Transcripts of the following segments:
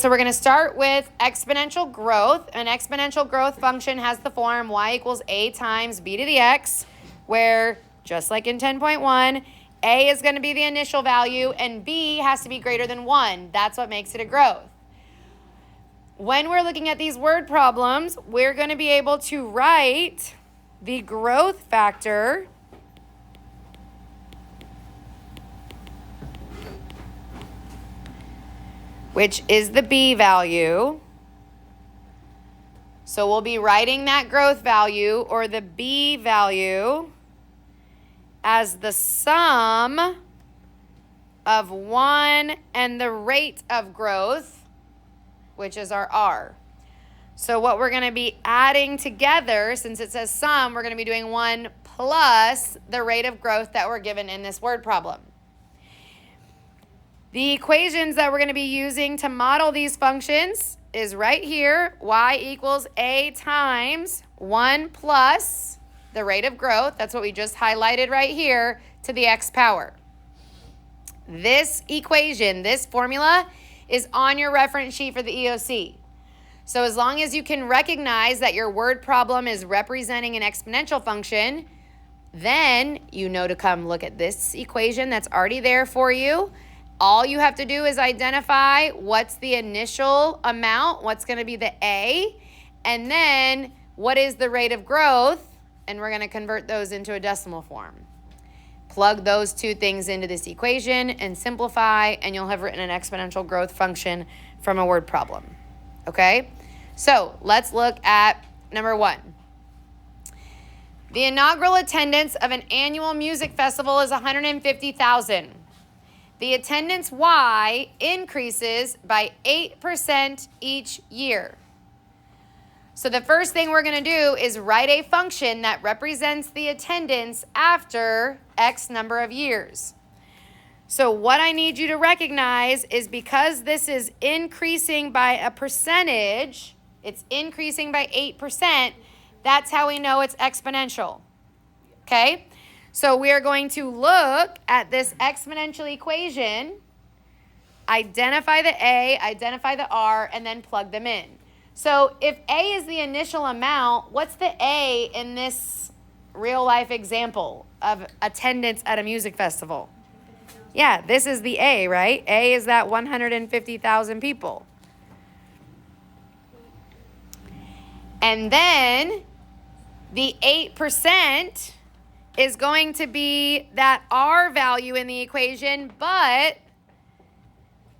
So we're going to start with exponential growth. An exponential growth function has the form y equals a times b to the x, where, just like in 10.1, a is going to be the initial value and b has to be greater than 1. That's what makes it a growth. When we're looking at these word problems, we're going to be able to write the growth factor which is the b value. So we'll be writing that growth value, or the b value, as the sum of 1 and the rate of growth, which is our r. So what we're going to be adding together, since it says sum, we're going to be doing 1 plus the rate of growth that we're given in this word problem. The equations that we're going to be using to model these functions is right here. Y equals a times 1 plus the rate of growth. That's what we just highlighted right here, to the x power. This equation, this formula, is on your reference sheet for the EOC. So as long as you can recognize that your word problem is representing an exponential function, then you know to come look at this equation that's already there for you. All you have to do is identify what's the initial amount, what's going to be the A, and then what is the rate of growth, and we're going to convert those into a decimal form. Plug those two things into this equation and simplify, and you'll have written an exponential growth function from a word problem. Okay? So let's look at number 1. The inaugural attendance of an annual music festival is 150,000. The attendance Y increases by 8% each year. So the first thing we're going to do is write a function that represents the attendance after X number of years. So what I need you to recognize is, because this is increasing by a percentage, it's increasing by 8%, that's how we know it's exponential. Okay? So we are going to look at this exponential equation, identify the A, identify the R, and then plug them in. So if A is the initial amount, what's the A in this real-life example of attendance at a music festival? Yeah, this is the A, right? A is that 150,000 people. And then the 8% is going to be that R value in the equation, but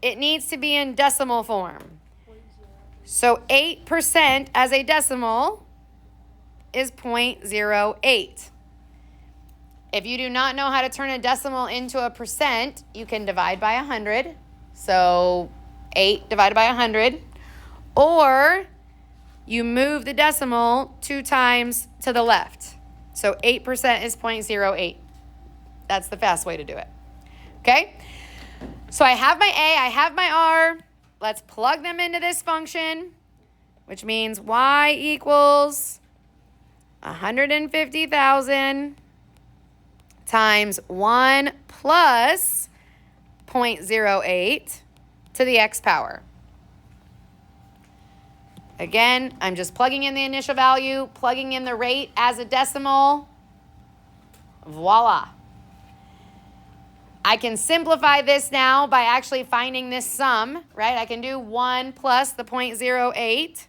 it needs to be in decimal form. So 8% as a decimal is 0.08. If you do not know how to turn a decimal into a percent, you can divide by 100. So 8 divided by 100. Or you move the decimal 2 times to the left. So 8% is 0.08. That's the fast way to do it. Okay? So I have my A, I have my R. Let's plug them into this function, which means Y equals 150,000 times 1 plus 0.08 to the x power. Again, I'm just plugging in the initial value, plugging in the rate as a decimal. Voila. I can simplify this now by actually finding this sum, right? I can do 1 plus the 0.08.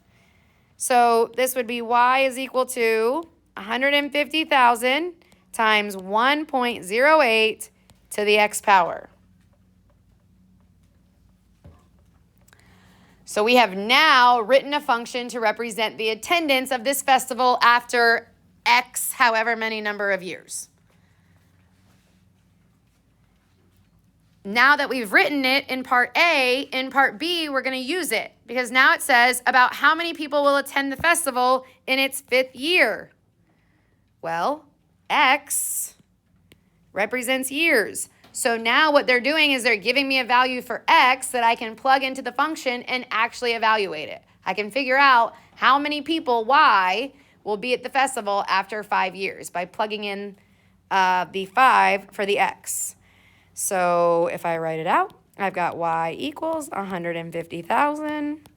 So this would be y is equal to 150,000 times 1.08 to the x power. So we have now written a function to represent the attendance of this festival after X however many number of years. Now that we've written it in part A, in part B, we're going to use it, because now it says about how many people will attend the festival in its 5th year. Well, X represents years. So now what they're doing is they're giving me a value for X that I can plug into the function and actually evaluate it. I can figure out how many people, Y, will be at the festival after 5 years by plugging in the 5 for the X. So if I write it out, I've got y equals 150,000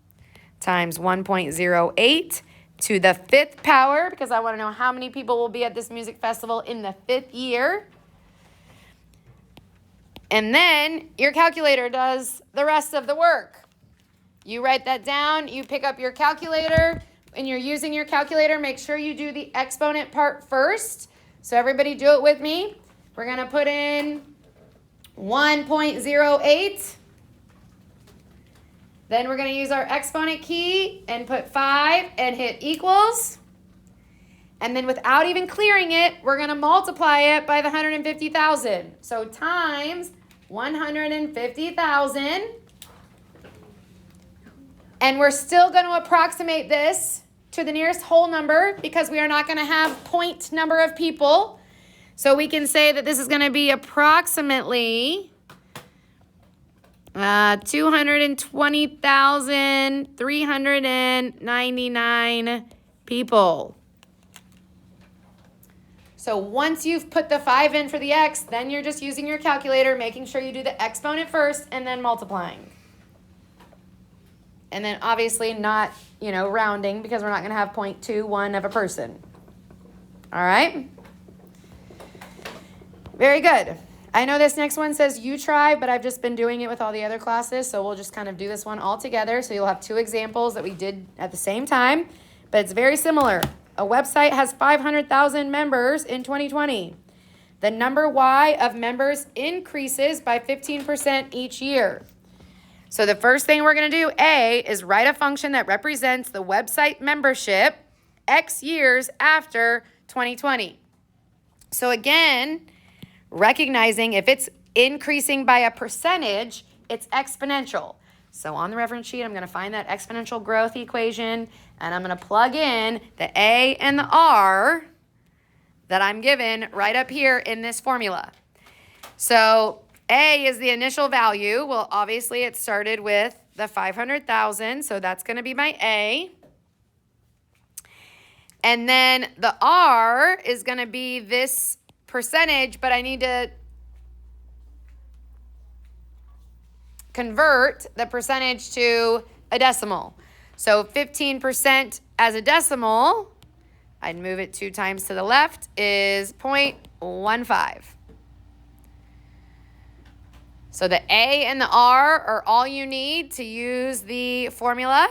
times 1.08 to the 5th power, because I want to know how many people will be at this music festival in the 5th year. And then your calculator does the rest of the work. You write that down, you pick up your calculator, and you're using your calculator, make sure you do the exponent part first. So everybody do it with me. We're going to put in 1.08. Then we're going to use our exponent key and put 5 and hit equals. And then without even clearing it, we're going to multiply it by the 150,000. So times 150,000. And we're still going to approximate this to the nearest whole number because we are not going to have point number of people. So we can say that this is going to be approximately 220,399 people. So once you've put the 5 in for the x, then you're just using your calculator, making sure you do the exponent first and then multiplying. And then obviously not, rounding because we're not going to have 0.21 of a person. All right? Very good. I know this next one says you try, but I've just been doing it with all the other classes, so we'll just kind of do this one all together. So you'll have 2 examples that we did at the same time, but it's very similar. A website has 500,000 members in 2020. The number Y of members increases by 15% each year. So the first thing we're going to do, A, is write a function that represents the website membership X years after 2020. So again, recognizing if it's increasing by a percentage, it's exponential. So on the reference sheet, I'm going to find that exponential growth equation, and I'm going to plug in the A and the R that I'm given right up here in this formula. So A is the initial value. Well, obviously it started with the 500,000, so that's going to be my A. And then the R is going to be this percentage, but I need to convert the percentage to a decimal. So 15% as a decimal, I'd move it 2 times to the left, is 0.15. So the A and the R are all you need to use the formula.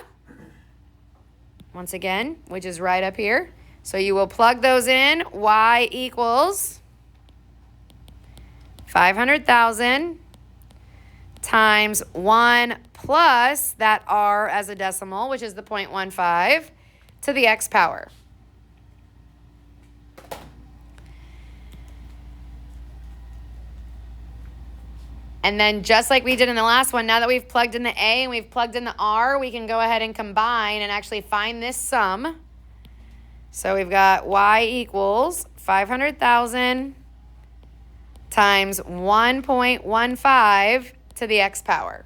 Once again, which is right up here. So you will plug those in. Y equals 500,000 times 1 plus that R as a decimal, which is the 0.15, to the X power. And then just like we did in the last one, now that we've plugged in the A and we've plugged in the R, we can go ahead and combine and actually find this sum. So we've got Y equals 500,000 times 1.15 to the X power.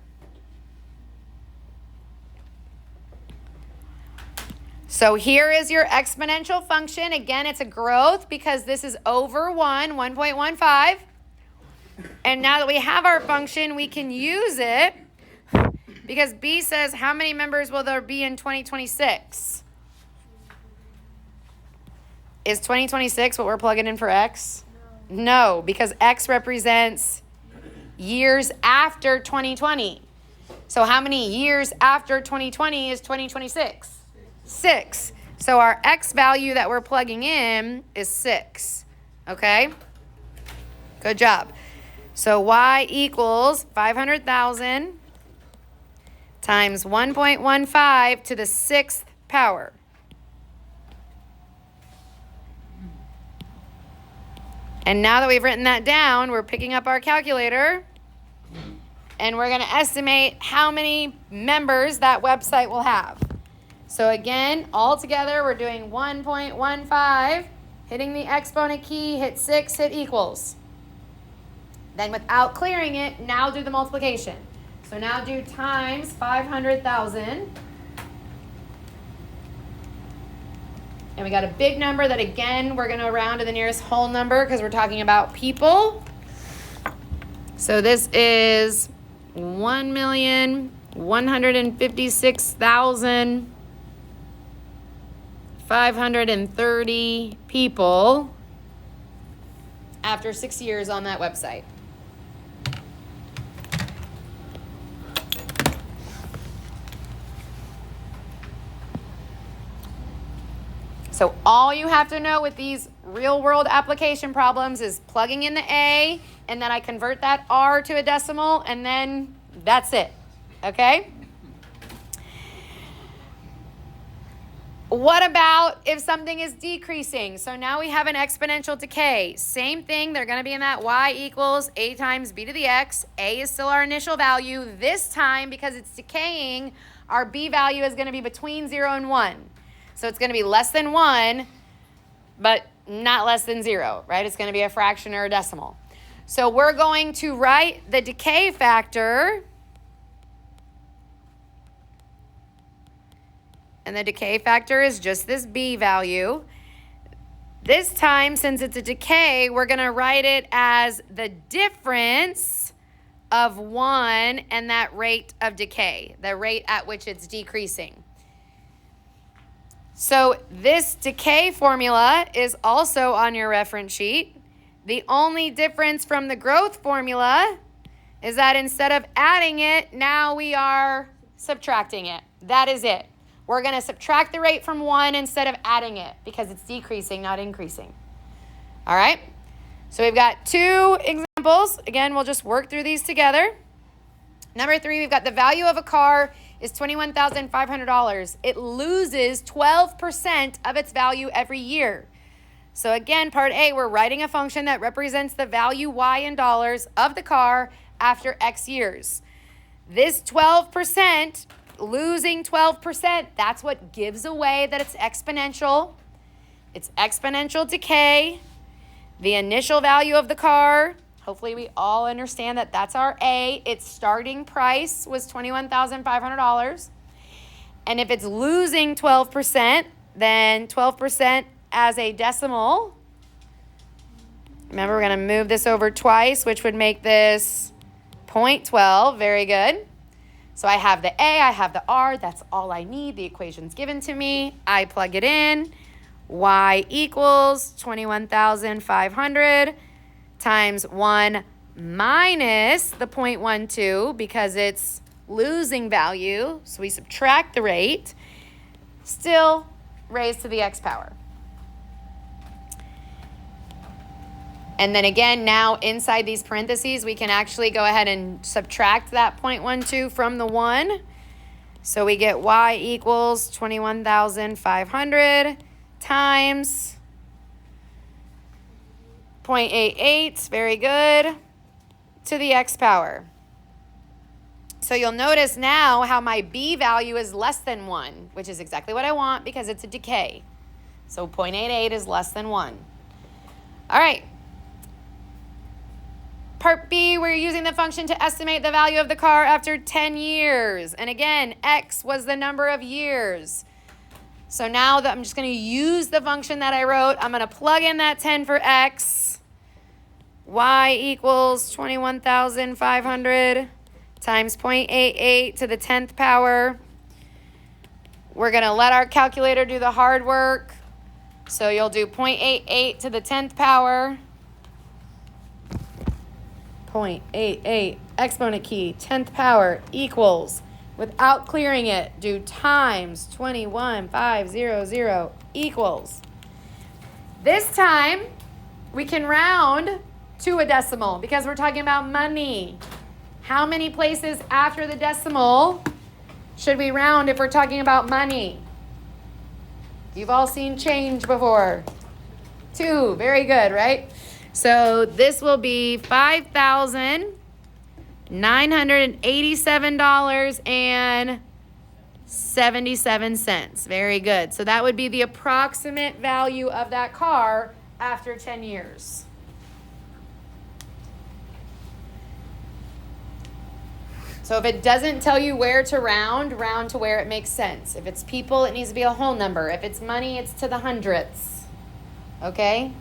So here is your exponential function. Again, it's a growth because this is over 1.15. And now that we have our function, we can use it because B says how many members will there be in 2026? Is 2026 what we're plugging in for X? No, because X represents years after 2020. So how many years after 2020 is 2026? 6. So our X value that we're plugging in is 6. Okay? Good job. So Y equals 500,000 times 1.15 to the 6th power. And now that we've written that down, we're picking up our calculator and we're going to estimate how many members that website will have. So again, all together, we're doing 1.15, hitting the exponent key, hit 6, hit equals. Then without clearing it, now do the multiplication. So now do times 500,000. And we got a big number that, again, we're going to round to the nearest whole number because we're talking about people. So this is 1,156,530 people after 6 years on that website. So all you have to know with these real world application problems is plugging in the A, and then I convert that R to a decimal, and then that's it, okay? What about if something is decreasing? So now we have an exponential decay. Same thing, they're gonna be in that y equals a times b to the x. A is still our initial value. This time, because it's decaying, our b value is gonna be between 0 and 1. So it's gonna be less than 1, but not less than 0, right? It's gonna be a fraction or a decimal. So we're going to write the decay factor, and the decay factor is just this b value. This time, since it's a decay, we're gonna write it as the difference of 1 and that rate of decay, the rate at which it's decreasing. So this decay formula is also on your reference sheet. The only difference from the growth formula is that instead of adding it, now we are subtracting it. That is it. We're going to subtract the rate from 1 instead of adding it because it's decreasing, not increasing. All right? So we've got 2 examples. Again, we'll just work through these together. Number 3, we've got the value of a car is $21,500. It loses 12% of its value every year. So again, part A, we're writing a function that represents the value y in dollars of the car after X years. This 12%, losing 12%, that's what gives away that it's exponential. It's exponential decay. The initial value of the car, hopefully we all understand that that's our A. Its starting price was $21,500. And if it's losing 12%, then 12% as a decimal. Remember, we're going to move this over twice, which would make this 0.12. Very good. So I have the A, I have the R. That's all I need. The equation's given to me. I plug it in. Y equals 21,500 times 1 minus the 0.12 because it's losing value. So we subtract the rate. Still raised to the x power. And then again, now inside these parentheses, we can actually go ahead and subtract that 0.12 from the 1. So we get y equals 21,500 times 0.88, very good, to the x power. So you'll notice now how my b value is less than 1, which is exactly what I want because it's a decay. So 0.88 is less than 1. All right. Part B, we're using the function to estimate the value of the car after 10 years. And again, X was the number of years. So now that I'm just going to use the function that I wrote. I'm going to plug in that 10 for X. Y equals 21,500 times 0.88 to the 10th power. We're going to let our calculator do the hard work. So you'll do 0.88 to the 10th power. 0.88 exponent key 10th power equals, without clearing it, do times 21,500 equals. This time we can round to a decimal because we're talking about money. How many places after the decimal should we round if we're talking about money? You've all seen change before. 2, very good, right? So this will be $5,987.77. Very good. So that would be the approximate value of that car after 10 years. So if it doesn't tell you where to round to where it makes sense. If it's people, it needs to be a whole number. If it's money, it's to the hundredths. Okay?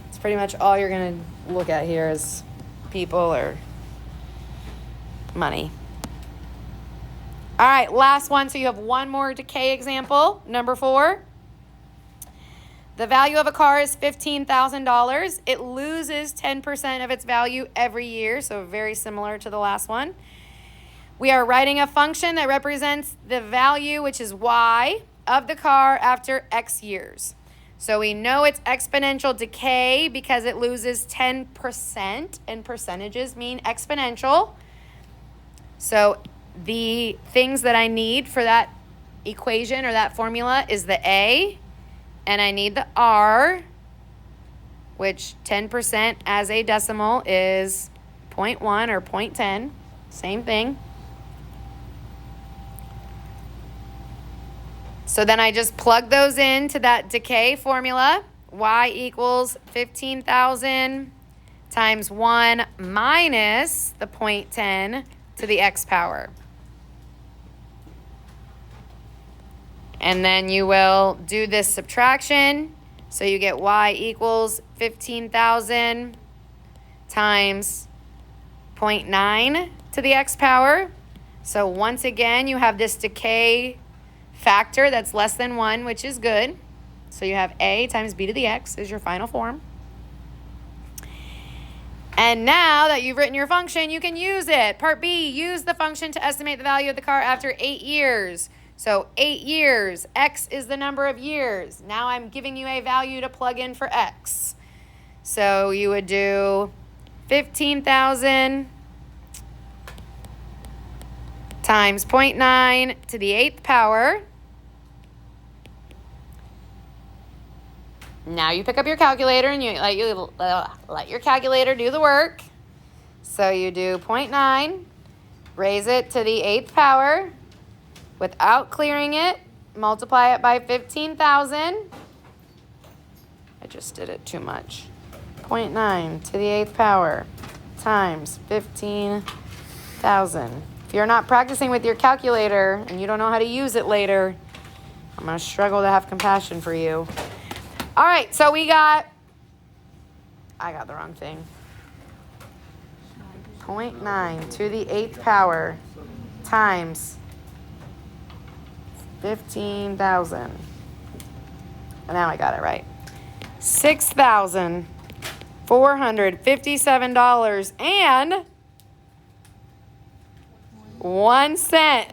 It's pretty much all you're going to look at here is people or money. All right, last one. So you have one more decay example. Number 4. The value of a car is $15,000. It loses 10% of its value every year, so very similar to the last one. We are writing a function that represents the value, which is y, of the car after x years. So we know it's exponential decay because it loses 10%, and percentages mean exponential. So the things that I need for that equation or that formula is the a, and I need the r, which 10% as a decimal is 0.1 or 0.10, same thing. So then I just plug those into that decay formula. Y equals 15,000 times 1 minus the 0.10 to the x power. And then you will do this subtraction. So you get y equals 15,000 times 0.9 to the x power. So once again, you have this decay factor that's less than 1, which is good. So you have a times b to the x is your final form. And now that you've written your function, you can use it. Part B, use the function to estimate the value of the car after 8 years. So 8 years, x is the number of years. Now I'm giving you a value to plug in for x. So you would do 15,000 times 0.9 to the 8th power. Now you pick up your calculator and you let your calculator do the work. So you do 0.9, raise it to the 8th power without clearing it, multiply it by 15,000. I just did it too much. 0.9 to the 8th power times 15,000. If you're not practicing with your calculator and you don't know how to use it later, I'm going to struggle to have compassion for you. All right, so I got the wrong thing. 0.9 to the 8th power times 15,000. And now I got it right. $6,457.01.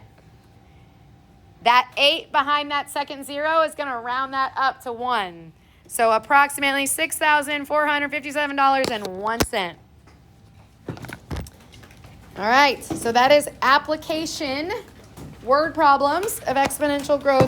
That 8 behind that second 0 is going to round that up to 1. So approximately $6,457.01. All right, so that is application word problems of exponential growth.